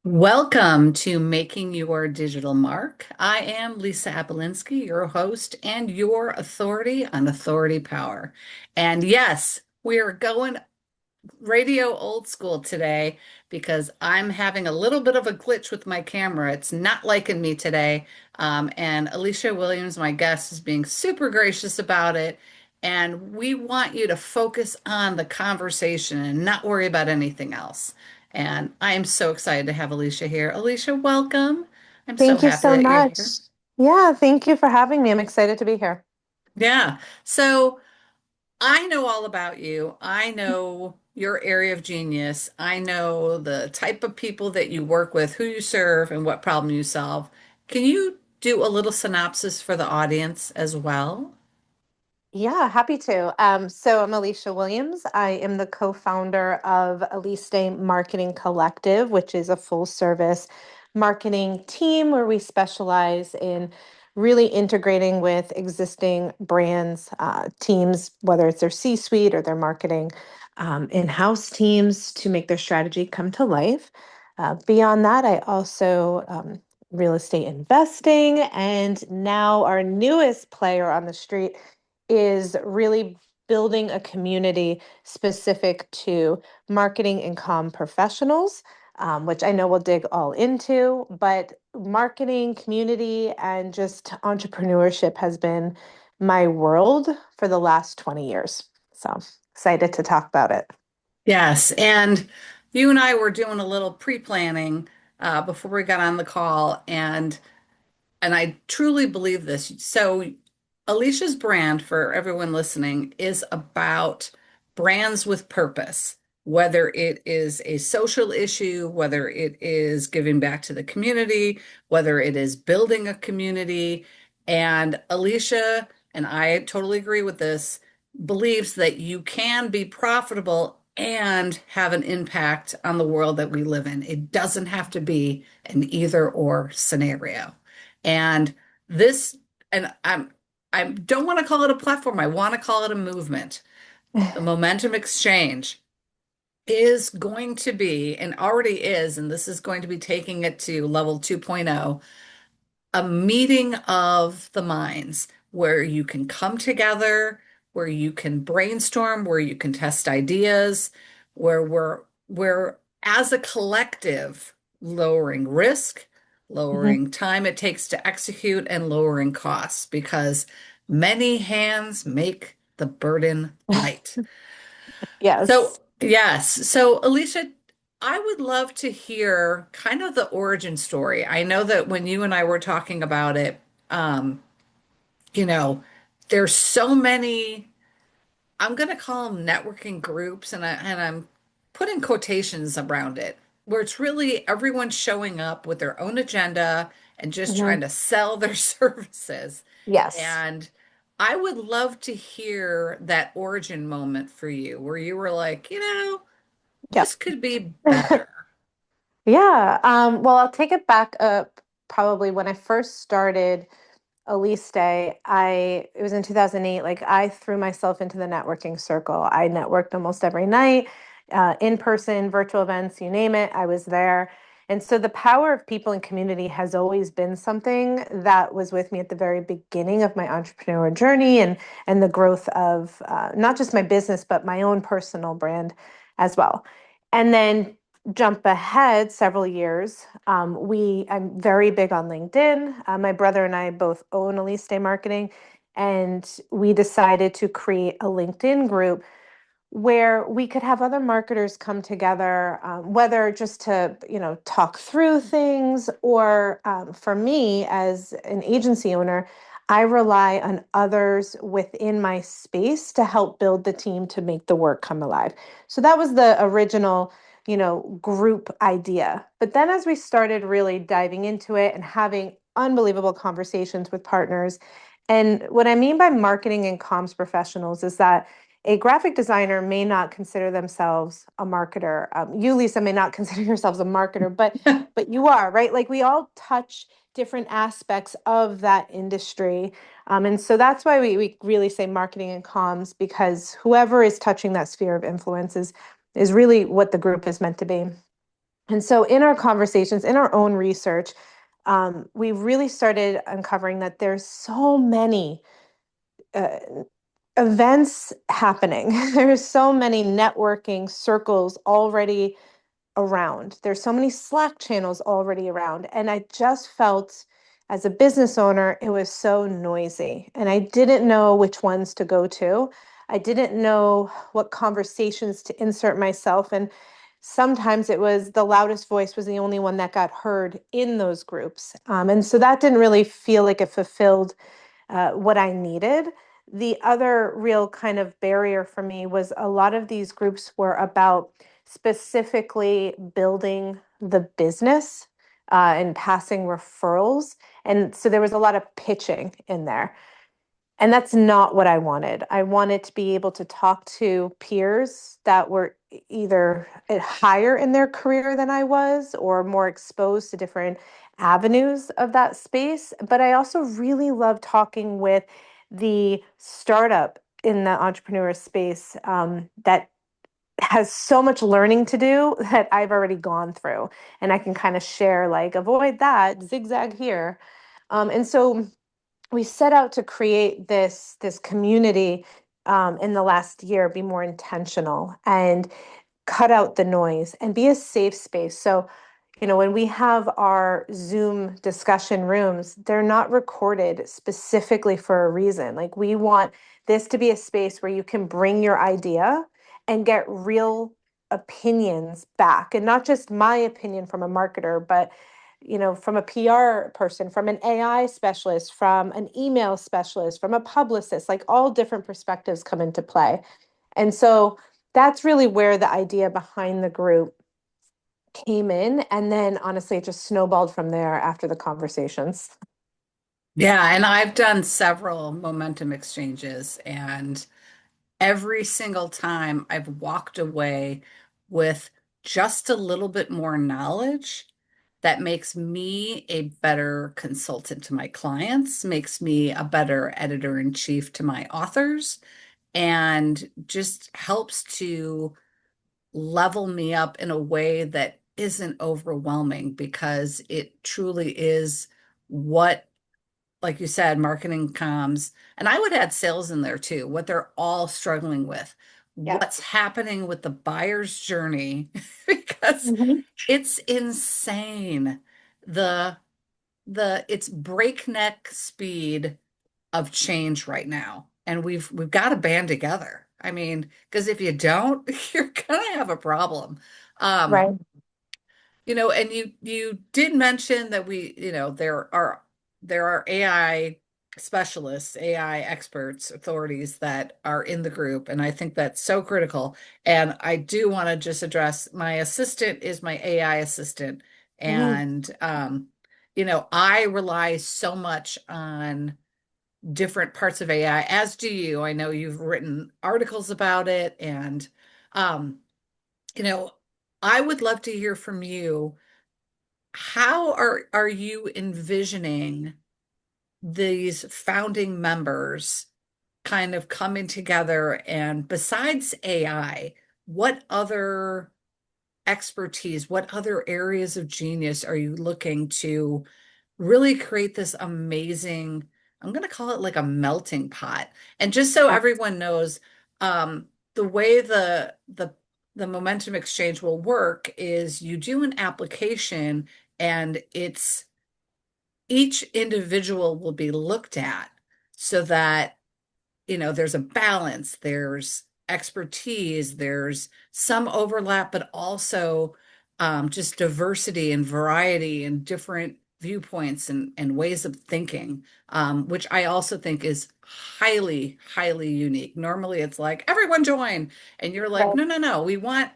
Welcome to Making Your Digital Mark. I am Lisa Apolinski, your host and your authority on authority power. And yes, we are going radio old school today because I'm having a little bit of a glitch with my camera. It's not liking me today. And Alicia Williams, my guest, is being super gracious about it. And we want you to focus on the conversation and not worry about anything else. And I am so excited to have Alicia here. Alicia, welcome. I'm so Thank you happy so that you're much. here. Yeah, thank you for having me. I'm excited to be here. Yeah. So, I know all about you. I know your area of genius. I know the type of people that you work with, who you serve, and what problem you solve. Can you do a little synopsis for the audience as well? Yeah, happy to. So I'm Alicia Williams. I am the co-founder of Aliste Marketing Collective, which is a full service marketing team where we specialize in really integrating with existing brands, teams, whether it's their C-suite or their marketing in-house teams to make their strategy come to life. Beyond that, I also real estate investing, and now our newest player on the street is really building a community specific to marketing and comm professionals, which I know we'll dig all into. But marketing, community, and just entrepreneurship has been my world for the last 20 years. So excited to talk about it. Yes. And you and I were doing a little pre-planning before we got on the call, and I truly believe this. So, Alicia's brand, for everyone listening, is about brands with purpose, whether it is a social issue, whether it is giving back to the community, whether it is building a community. And Alicia, and I totally agree with this, believes that you can be profitable and have an impact on the world that we live in. It doesn't have to be an either or scenario. And this, and I don't want to call it a platform. I want to call it a movement. The momentum exchange is going to be, and already is, and this is going to be taking it to level 2.0, a meeting of the minds where you can come together, where you can brainstorm, where you can test ideas, where we're as a collective lowering risk, Mhm. lowering time it takes to execute, and lowering costs because many hands make the burden light. So, Yes. yes. So, Alicia, I would love to hear kind of the origin story. I know that when you and I were talking about it, um, you know, there's so many, I'm going to call them networking groups, and I'm putting quotations around it, where it's really everyone showing up with their own agenda and just trying Mhm. to sell their services. Yes. And I would love to hear that origin moment for you, where you were like, Yep. this could be better. Yeah. Well, I'll take it back up probably when I first started Aliste. It was in 2008. Like I threw myself into the networking circle. I networked almost every night, in person, virtual events, you name it. I was there. And so the power of people and community has always been something that was with me at the very beginning of my entrepreneurial journey and the growth of not just my business, but my own personal brand as well. And then jump ahead several years, I'm very big on LinkedIn. My brother and I both own Aliste Marketing, and we decided to create a LinkedIn group where we could have other marketers come together, whether just to talk through things, or for me as an agency owner, I rely on others within my space to help build the team to make the work come alive. So that was the original group idea. But then as we started really diving into it and having unbelievable conversations with partners, and what I mean by marketing and comms professionals is that a graphic designer may not consider themselves a marketer. You, Lisa, may not consider yourselves a marketer, but you are, right? Like we all touch different aspects of that industry. And so that's why we really say marketing and comms, because whoever is touching that sphere of influence is really what the group is meant to be. And so, in our conversations, in our own research, we really started uncovering that there's so many uh, events happening. There's so many networking circles already around. There's so many Slack channels already around. And I just felt as a business owner, it was so noisy. And I didn't know which ones to go to. I didn't know what conversations to insert myself. And sometimes it was the loudest voice was the only one that got heard in those groups. And so that didn't really feel like it fulfilled what I needed. The other real kind of barrier for me was a lot of these groups were about specifically building the business and passing referrals. And so there was a lot of pitching in there. And that's not what I wanted. I wanted to be able to talk to peers that were either higher in their career than I was or more exposed to different avenues of that space. But I also really love talking with the startup in the entrepreneur space that has so much learning to do that I've already gone through. And I can kind of share, like, avoid that, zigzag here. And so we set out to create this community in the last year, be more intentional and cut out the noise and be a safe space. So, when we have our Zoom discussion rooms, they're not recorded specifically for a reason. Like, we want this to be a space where you can bring your idea and get real opinions back, and not just my opinion from a marketer, but from a PR person, from an AI specialist, from an email specialist, from a publicist, like all different perspectives come into play. And so that's really where the idea behind the group came in. And then honestly, it just snowballed from there after the conversations. Yeah, and I've done several momentum exchanges, and every single time I've walked away with just a little bit more knowledge that makes me a better consultant to my clients, makes me a better editor in chief to my authors, and just helps to level me up in a way that isn't overwhelming because it truly is what, like you said, marketing comms, and I would add sales in there too, what they're all struggling with, Yeah. what's happening with the buyer's journey, because Mhm. it's insane. The it's breakneck speed of change right now. And we've got to band together. I mean, because if you don't, you're gonna have a problem. Um, Right. and you did mention that there are AI specialists, AI experts, authorities that are in the group, and I think that's so critical. And I do want to just address my assistant is my AI assistant, Mhm. and I rely so much on different parts of AI, as do you. I know you've written articles about it, and um, you know, I would love to hear from you. How are you envisioning these founding members kind of coming together? And besides AI, what other expertise, what other areas of genius are you looking to really create this amazing, I'm going to call it like a melting pot. And just so Yeah. everyone knows, the way the momentum exchange will work is you do an application, and it's each individual will be looked at so that there's a balance, there's expertise, there's some overlap, but also just diversity and variety and different viewpoints and ways of thinking, which I also think is highly, highly unique. Normally it's like everyone join, and you're like, Right. no, no, no, we want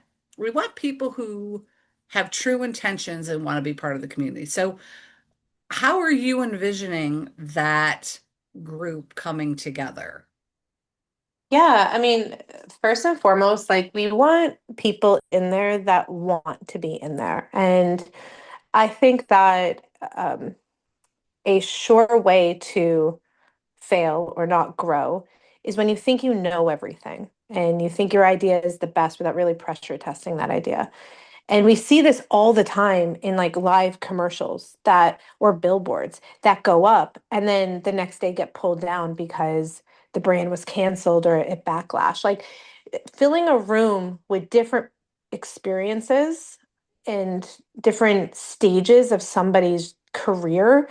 people who have true intentions and want to be part of the community. So how are you envisioning that group coming together? Yeah, I mean, first and foremost, like, we want people in there that want to be in there. And I think that a sure way to fail or not grow is when you think you know everything and you think your idea is the best without really pressure testing that idea. And we see this all the time in like live commercials that or billboards that go up and then the next day get pulled down because the brand was canceled or it backlash. Like filling a room with different experiences and different stages of somebody's career,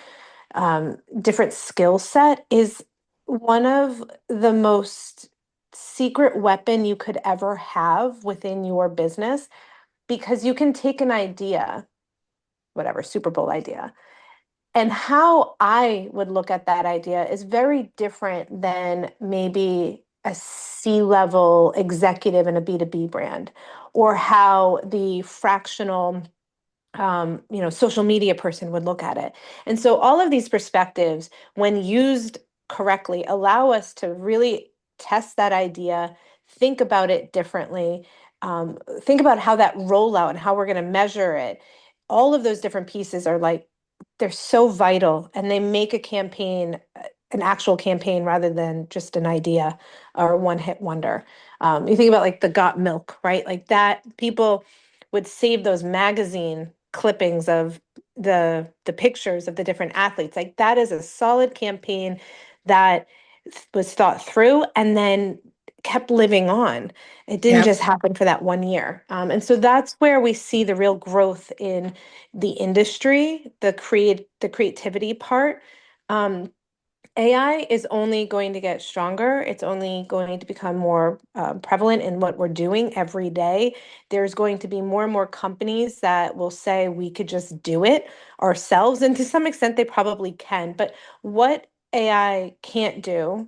different skill set is one of the most secret weapon you could ever have within your business because you can take an idea, whatever, Super Bowl idea, and how I would look at that idea is very different than maybe a C-level executive in a B2B brand, or how the fractional social media person would look at it. And so all of these perspectives, when used correctly, allow us to really test that idea, think about it differently, think about how that rollout and how we're going to measure it. All of those different pieces are like, they're so vital and they make a campaign an actual campaign rather than just an idea or one hit wonder. You think about like the Got Milk, right? Like that people would save those magazine clippings of the pictures of the different athletes. Like that is a solid campaign that was thought through and then kept living on. It didn't Yep. just happen for that 1 year. And so that's where we see the real growth in the industry, the creativity part. Um, AI is only going to get stronger. It's only going to become more prevalent in what we're doing every day. There's going to be more and more companies that will say we could just do it ourselves. And to some extent, they probably can. But what AI can't do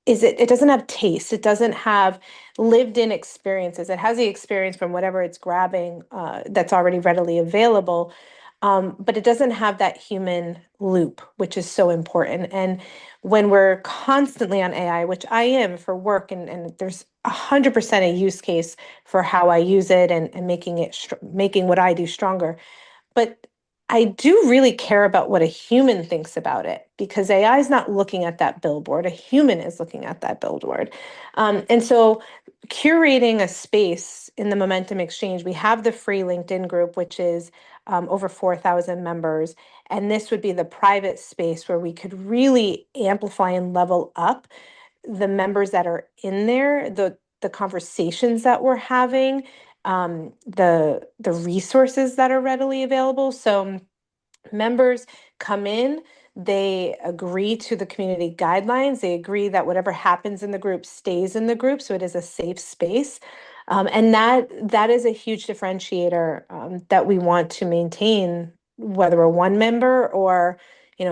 is it doesn't have taste. It doesn't have lived in experiences. It has the experience from whatever it's grabbing that's already readily available, but it doesn't have that human loop, which is so important. And when we're constantly on AI, which I am for work, and there's 100% a use case for how I use it and making making what I do stronger. But I do really care about what a human thinks about it because AI is not looking at that billboard. A human is looking at that billboard. And so, curating a space in the Momentum Exchange, we have the free LinkedIn group, which is over 4,000 members. And this would be the private space where we could really amplify and level up the members that are in there, the conversations that we're having, the resources that are readily available. So members come in, they agree to the community guidelines, they agree that whatever happens in the group stays in the group, so it is a safe space. And that is a huge differentiator that we want to maintain, whether we're one member or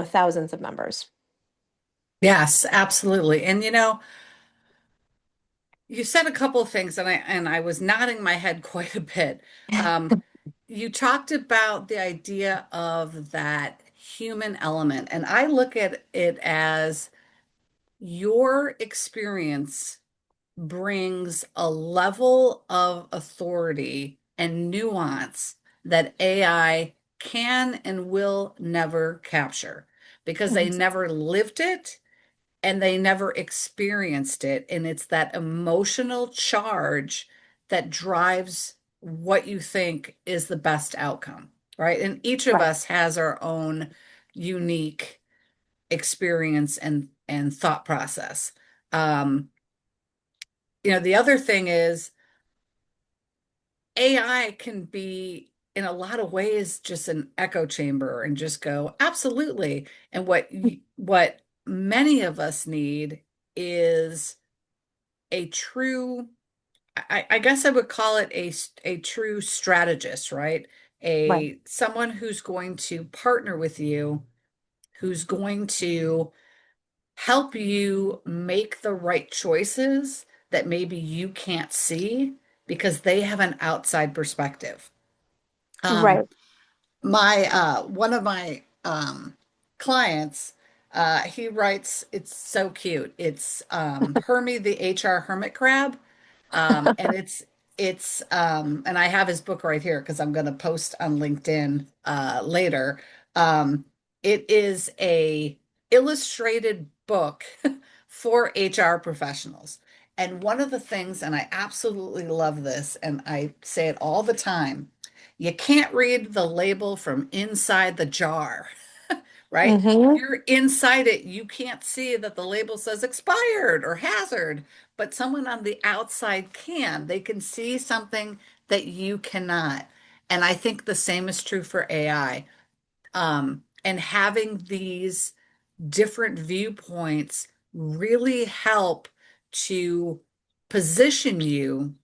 thousands of members. Yes, absolutely. And you said a couple of things, and I was nodding my head quite a bit. Um, you talked about the idea of that human element, and I look at it as your experience brings a level of authority and nuance that AI can and will never capture because they never lived it and they never experienced it. And it's that emotional charge that drives what you think is the best outcome, right? And each of Right, us has our own unique experience and thought process. Um, the other thing is AI can be in a lot of ways just an echo chamber and just go absolutely. And what many of us need is a true, I guess I would call it a true strategist, right? right, A someone who's going to partner with you, who's going to help you make the right choices that maybe you can't see because they have an outside perspective. Um, right. my one of my clients, he writes, it's so cute. It's Hermie the HR hermit crab. And and I have his book right here because I'm going to post on LinkedIn later. Um, it is a illustrated book for HR professionals. And one of the things, and I absolutely love this, and I say it all the time, you can't read the label from inside the jar, right? If Mm-hmm. you're inside it, you can't see that the label says expired or hazard, but someone on the outside can. They can see something that you cannot. And I think the same is true for AI. And having these different viewpoints really help to position you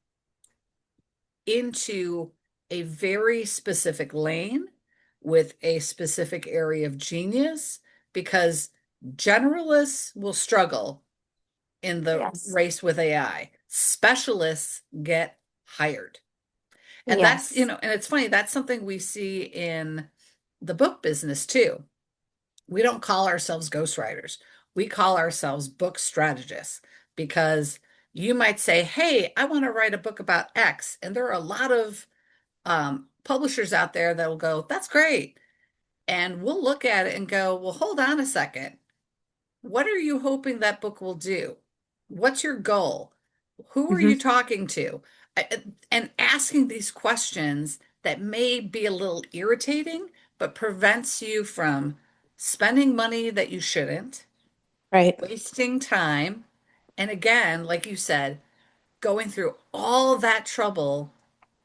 into a very specific lane with a specific area of genius because generalists will struggle in the Yes. race with AI. Specialists get hired. And that's, Yes. and it's funny, that's something we see in the book business too. We don't call ourselves ghostwriters. We call ourselves book strategists because you might say, hey, I want to write a book about X. And there are a lot of publishers out there that will go, that's great. And we'll look at it and go, well, hold on a second. What are you hoping that book will do? What's your goal? Who are Hmm. you talking to? And asking these questions that may be a little irritating, but prevents you from spending money that you shouldn't, Right. wasting time, and again, like you said, going through all that trouble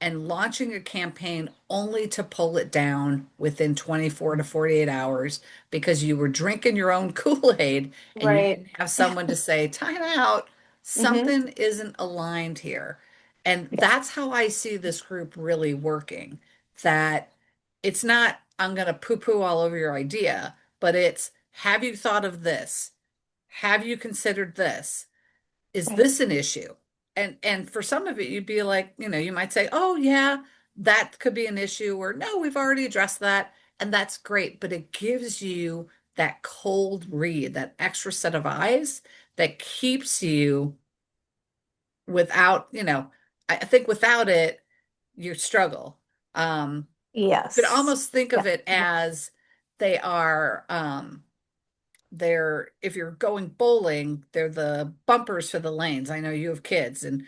and launching a campaign only to pull it down within 24 to 48 hours because you were drinking your own Kool-Aid and you Right. didn't have someone to say, time out, Hmm. something isn't aligned here. And Yeah. that's how I see this group really working. That it's not, I'm going to poo-poo all over your idea, but it's, have you thought of this? Have you considered this? Is Right. this an issue? And for some of it, you'd be like, you might say, oh yeah, that could be an issue, or no, we've already addressed that, and that's great. But it gives you that cold read, that extra set of eyes that keeps you without, I think without it, you struggle. You could Yes. almost think Yeah. of it as they are they're if you're going bowling, they're the bumpers for the lanes. I know you have kids, and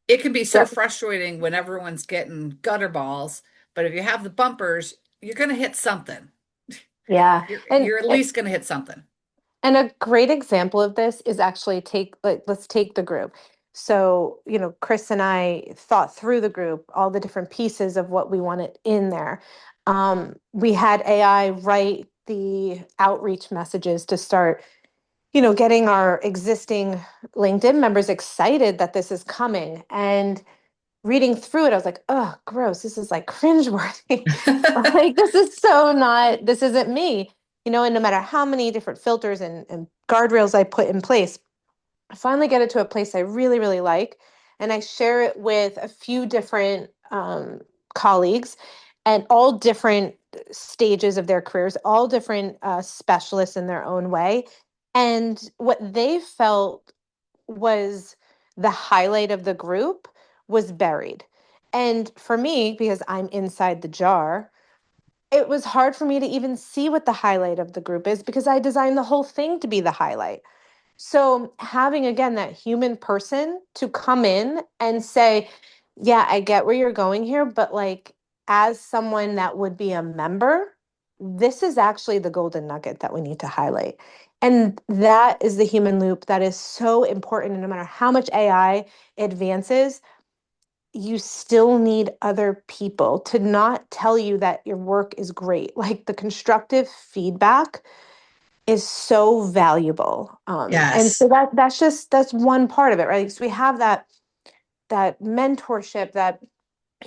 it can be so Yep. frustrating when everyone's getting gutter balls, but if you have the bumpers, you're going to hit something. Yeah. You're at least going to hit something. And a great example of this is actually let's take the group. So, Chris and I thought through the group, all the different pieces of what we wanted in there. We had AI write the outreach messages to start, getting our existing LinkedIn members excited that this is coming. And reading through it, I was like, oh, gross. This is like cringeworthy. Like, this isn't me. And no matter how many different filters and guardrails I put in place, I finally get it to a place I really, really like. And I share it with a few different colleagues and all different stages of their careers, all different specialists in their own way. And what they felt was the highlight of the group was buried. And for me, because I'm inside the jar, it was hard for me to even see what the highlight of the group is because I designed the whole thing to be the highlight. So having again that human person to come in and say, yeah, I get where you're going here, but like as someone that would be a member, this is actually the golden nugget that we need to highlight. And that is the human loop that is so important. And no matter how much AI advances, you still need other people to not tell you that your work is great. Like the constructive feedback is so valuable. And Yes. so that's one part of it, right? So we have that mentorship, that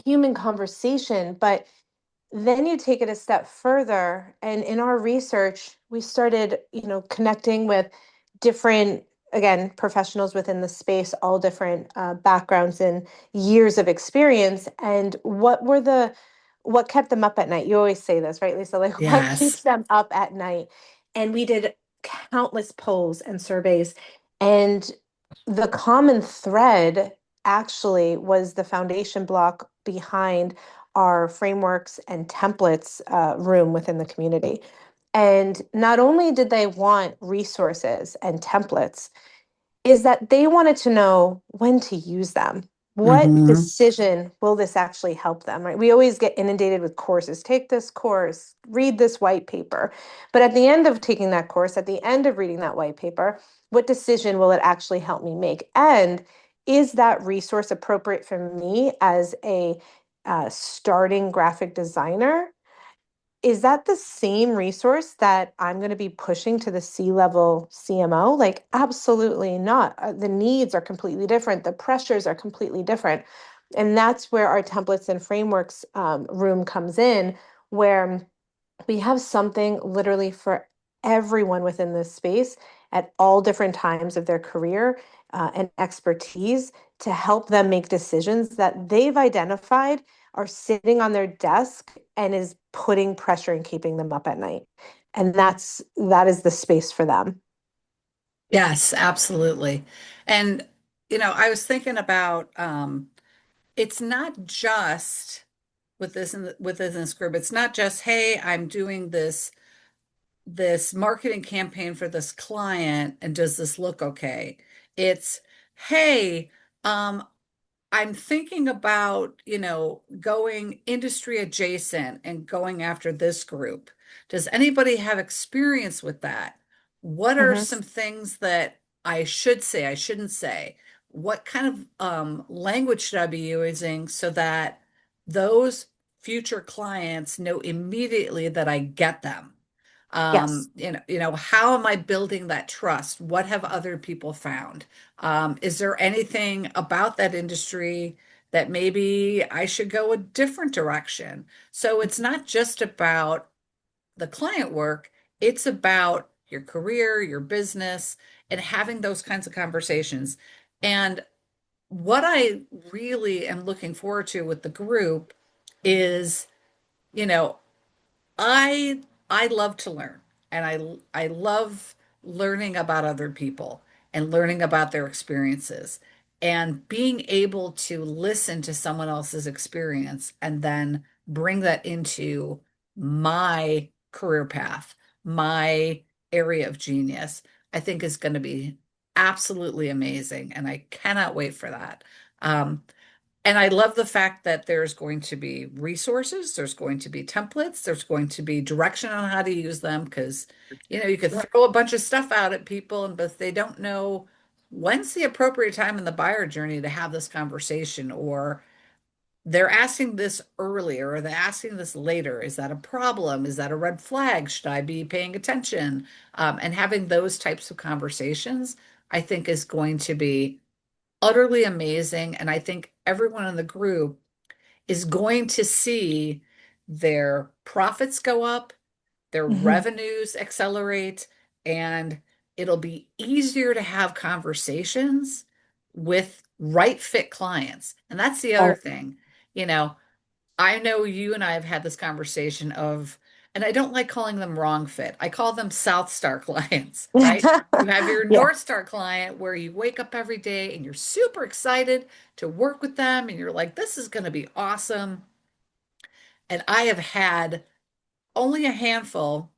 human conversation, but then you take it a step further, and in our research we started connecting with different, again, professionals within the space, all different backgrounds and years of experience, and what kept them up at night. You always say this, right, Lisa? Like, what keeps Yes. them up at night? And we did countless polls and surveys, and the common thread actually was the foundation block behind our frameworks and templates room within the community. And not only did they want resources and templates, is that they wanted to know when to use them. What Hmm. decision will this actually help them, right? We always get inundated with courses. Take this course, read this white paper. But at the end of taking that course, at the end of reading that white paper, what decision will it actually help me make? And is that resource appropriate for me as a starting graphic designer? Is that the same resource that I'm going to be pushing to the C-level CMO? Like, absolutely not. The needs are completely different. The pressures are completely different. And that's where our templates and frameworks room comes in, where we have something literally for everyone within this space at all different times of their career and expertise to help them make decisions that they've identified are sitting on their desk and is putting pressure and keeping them up at night. And that is the space for them. Yes, absolutely. And, I was thinking about it's not just with this group, it's not just, hey, I'm doing this marketing campaign for this client, and does this look okay? It's, hey, um, I'm thinking about, going industry adjacent and going after this group. Does anybody have experience with that? What are Hmm. some things that I should say, I shouldn't say? What kind of language should I be using so that those future clients know immediately that I get them? Yes. How am I building that trust? What have other people found? Is there anything about that industry that maybe I should go a different direction? So it's not just about the client work, it's about your career, your business, and having those kinds of conversations. And what I really am looking forward to with the group is, you know, I I love to learn, and I love learning about other people and learning about their experiences and being able to listen to someone else's experience and then bring that into my career path, my area of genius, I think is going to be absolutely amazing, and I cannot wait for that. Um, and I love the fact that there's going to be resources, there's going to be templates, there's going to be direction on how to use them because, you could throw a bunch of stuff out at people, and but if they don't know when's the appropriate time in the buyer journey to have this conversation, or they're asking this earlier, or they're asking this later, is that a problem? Is that a red flag? Should I be paying attention? And having those types of conversations, I think is going to be utterly amazing. And I think everyone in the group is going to see their profits go up, their Hmm. revenues accelerate, and it'll be easier to have conversations with right fit clients. And that's the other Right. thing. You know, I know you and I have had this conversation of, and I don't like calling them wrong fit. I call them South Star clients, right? You have your Yeah. North Star client where you wake up every day and you're super excited to work with them and you're like, this is going to be awesome. And I have had only a handful,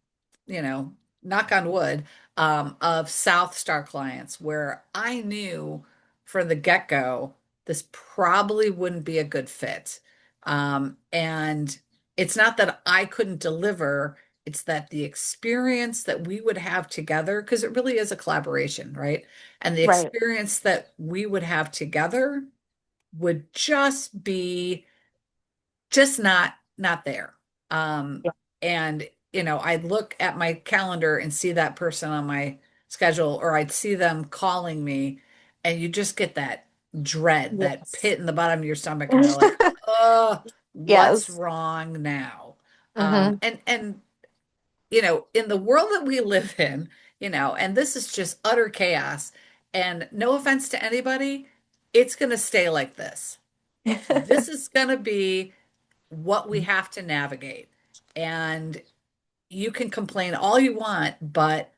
you know, knock on wood, of South Star clients where I knew from the get-go this probably wouldn't be a good fit. And it's not that I couldn't deliver, it's that the experience that we would have together, because it really is a collaboration, right? And the Right. experience that we would have together would just be just not there. Um, Yeah. and I'd look at my calendar and see that person on my schedule, or I'd see them calling me, and you just get that dread, that Yes. pit in the bottom of your stomach, and you're like, oh, what's Yes. wrong now? Hmm. And in the world that we live in, and this is just utter chaos, and no offense to anybody, it's going to stay like this. This is going to be what we have to navigate. And you can complain all you want, but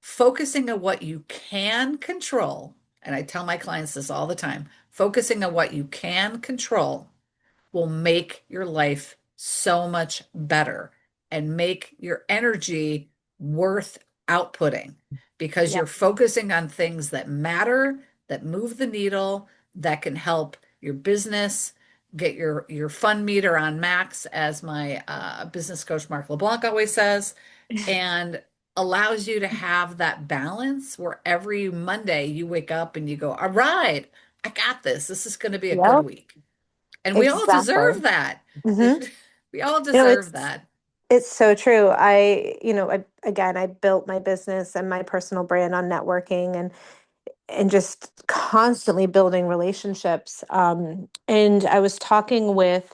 focusing on what you can control, and I tell my clients this all the time, focusing on what you can control will make your life so much better and make your energy worth outputting. because Yeah. you're focusing on things that matter, that move the needle, that can help your business get your fun meter on max, as my business coach Mark LeBlanc always says, and allows you to have that balance where every Monday you wake up and you go, all right, I got this. This is going to be a good Yep. week. And we all Exactly. deserve that. Hmm. We all You know, deserve that. it's so true. Again, I built my business and my personal brand on networking and just constantly building relationships. And I was talking with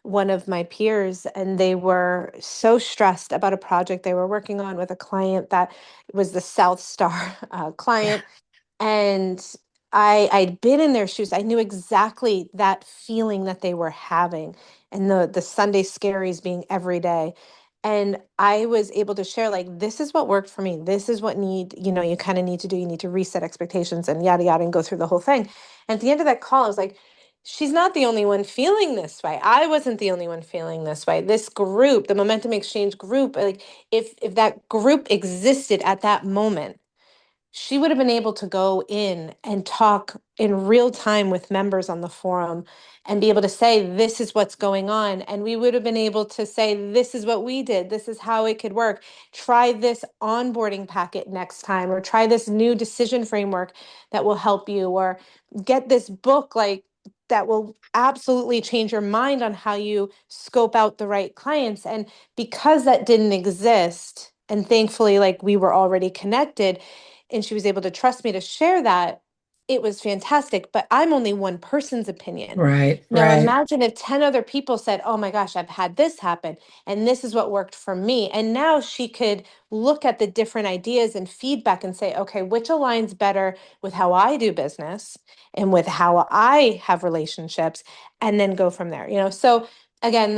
one of my peers, and they were so stressed about a project they were working on with a client that was the South Star Yeah, client. And I'd been in their shoes. I knew exactly that feeling that they were having, and the Sunday scaries being every day. And I was able to share, like, this is what worked for me. This is what you kind of need to do. You need to reset expectations and yada yada and go through the whole thing. And at the end of that call, I was like, she's not the only one feeling this way. I wasn't the only one feeling this way. This group, the Momentum Exchange group, like, if that group existed at that moment, she would have been able to go in and talk in real time with members on the forum and be able to say, this is what's going on. And we would have been able to say, this is what we did. This is how it could work. Try this onboarding packet next time, or try this new decision framework that will help you, or get this book, like, that will absolutely change your mind on how you scope out the right clients. And because that didn't exist, and thankfully, like, we were already connected, and she was able to trust me to share that, it was fantastic. But I'm only one person's opinion. right, Now right. imagine if 10 other people said, oh my gosh, I've had this happen, and this is what worked for me. And now she could look at the different ideas and feedback and say, okay, which aligns better with how I do business and with how I have relationships, and then go from there. So again,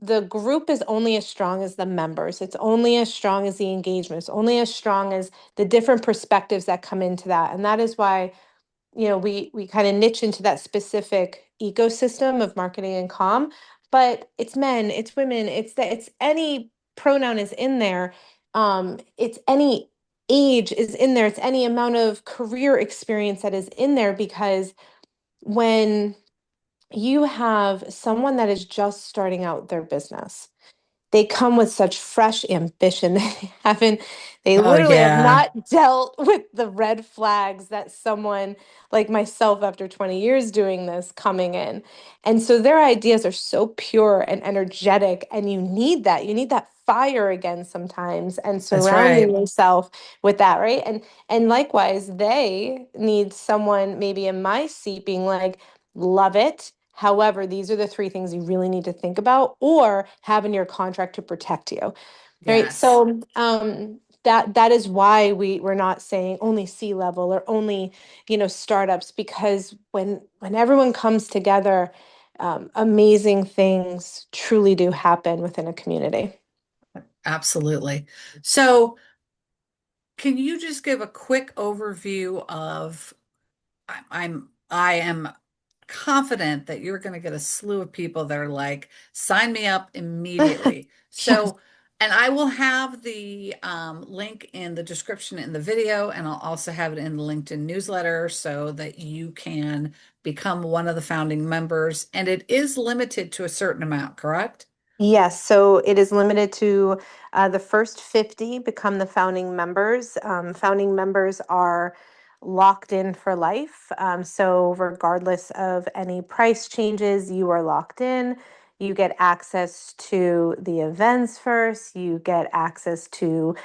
the group is only as strong as the members. It's only as strong as the engagement. It's only as strong as the different perspectives that come into that. And that is why, we kind of niche into that specific ecosystem of marketing and comm. But it's men, it's women, it's any pronoun is in there. It's any age is in there. It's any amount of career experience that is in there, because when you have someone that is just starting out their business, they come with such fresh ambition. They Oh, literally have yeah, not dealt with the red flags that someone like myself, after 20 years doing this, coming in. And so their ideas are so pure and energetic, and you need that. You need that fire again sometimes, and that's surrounding right. yourself with that, right? And likewise, they need someone maybe in my seat being like, love it. However, these are the three things you really need to think about or have in your contract to protect you. Right. Yes. So that is why we're not saying only C level or only, startups, because when everyone comes together, amazing things truly do happen within a community. Absolutely. So, can you just give a quick overview of I am confident that you're going to get a slew of people that are like, sign me up immediately. Yes. So, and I will have the link in the description in the video, and I'll also have it in the LinkedIn newsletter so that you can become one of the founding members. And it is limited to a certain amount, correct? Yes, so it is limited to the first 50 become the founding members. Founding members are locked in for life. So regardless of any price changes, you are locked in. You get access to the events first. You get access to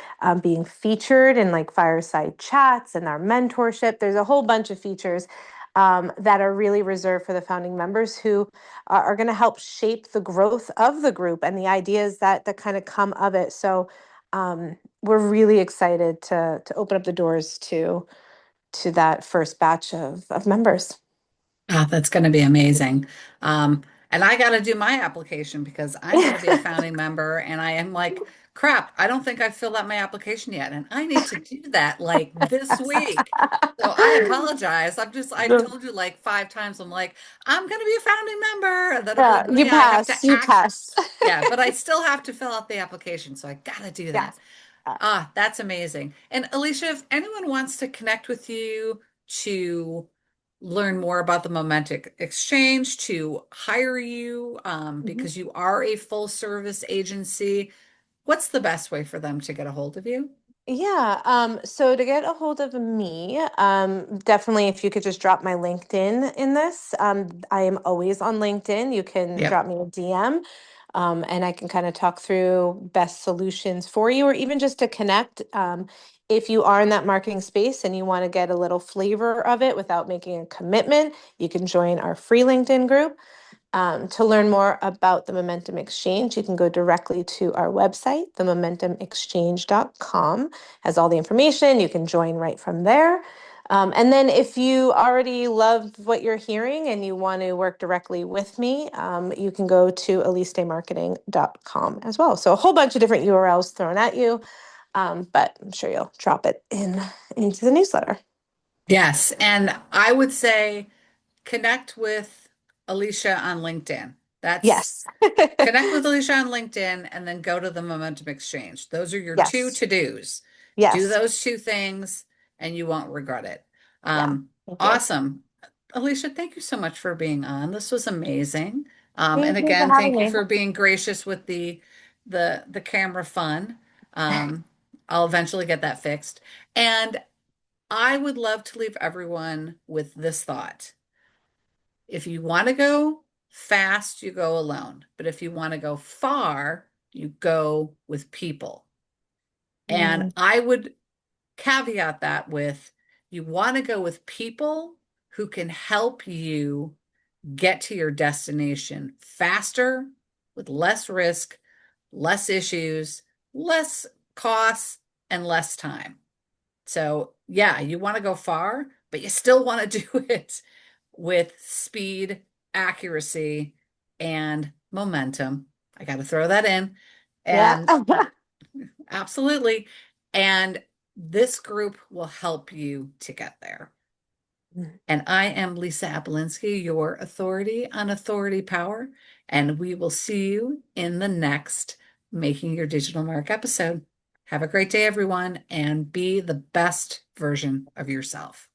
being featured in like fireside chats and our mentorship. There's a whole bunch of features that are really reserved for the founding members, who are going to help shape the growth of the group and the ideas that kind of come of it. So we're really excited to open up the doors to that first batch of members. Ah, that's going to be amazing. And I got to do my application because I'm going to be a founding member, and I am like, crap, I don't think I filled out my application yet. And I need to do that like this week. So I apologize. I've told you like 5 times, I'm like, I'm going to be a founding member. And then I'm Yeah, like, oh you yeah, I have to pass, you act. pass. Yeah, but I still have to fill out the application. So I got to do that. Yes, Ah, that's amazing. And Alicia, if anyone wants to connect with you to learn more about the Momentum Exchange, to hire you, Mhm. because you are a full service agency, what's the best way for them to get a hold of you? Yeah, so to get a hold of me, definitely if you could just drop my LinkedIn in this. I am always on LinkedIn. You can Yep. drop me a DM, and I can kind of talk through best solutions for you, or even just to connect. If you are in that marketing space and you want to get a little flavor of it without making a commitment, you can join our free LinkedIn group. To learn more about the Momentum Exchange, you can go directly to our website, themomentumexchange.com. Has all the information. You can join right from there. And then if you already love what you're hearing and you want to work directly with me, you can go to alistemarketing.com as well. So a whole bunch of different URLs thrown at you, but I'm sure you'll drop it in into the newsletter. Yes. And I would say connect with Alicia on LinkedIn. That's Yes. Connect with Alicia on LinkedIn and then go to the Momentum Exchange. Those are your two Yes. to-dos. Do Yes. those two things and you won't regret it. Yeah. Um, Thank you. awesome. Alicia, thank you so much for being on. This was amazing. And Thank you for again, having thank you me. for being gracious with the camera fun. Um, I'll eventually get that fixed. And I would love to leave everyone with this thought. If you want to go fast, you go alone. But if you want to go far, you go with people. And Mm, I would caveat that with you want to go with people who can help you get to your destination faster, with less risk, less issues, less costs, and less time. So, yeah, you want to go far, but you still want to do it with speed, accuracy, and momentum. I got to throw that in. yeah. And absolutely. And this group will help you to get there. And I am Lisa Apolinski, your authority on authority power. And we will see you in the next Making Your Digital Mark episode. Have a great day, everyone, and be the best version of yourself.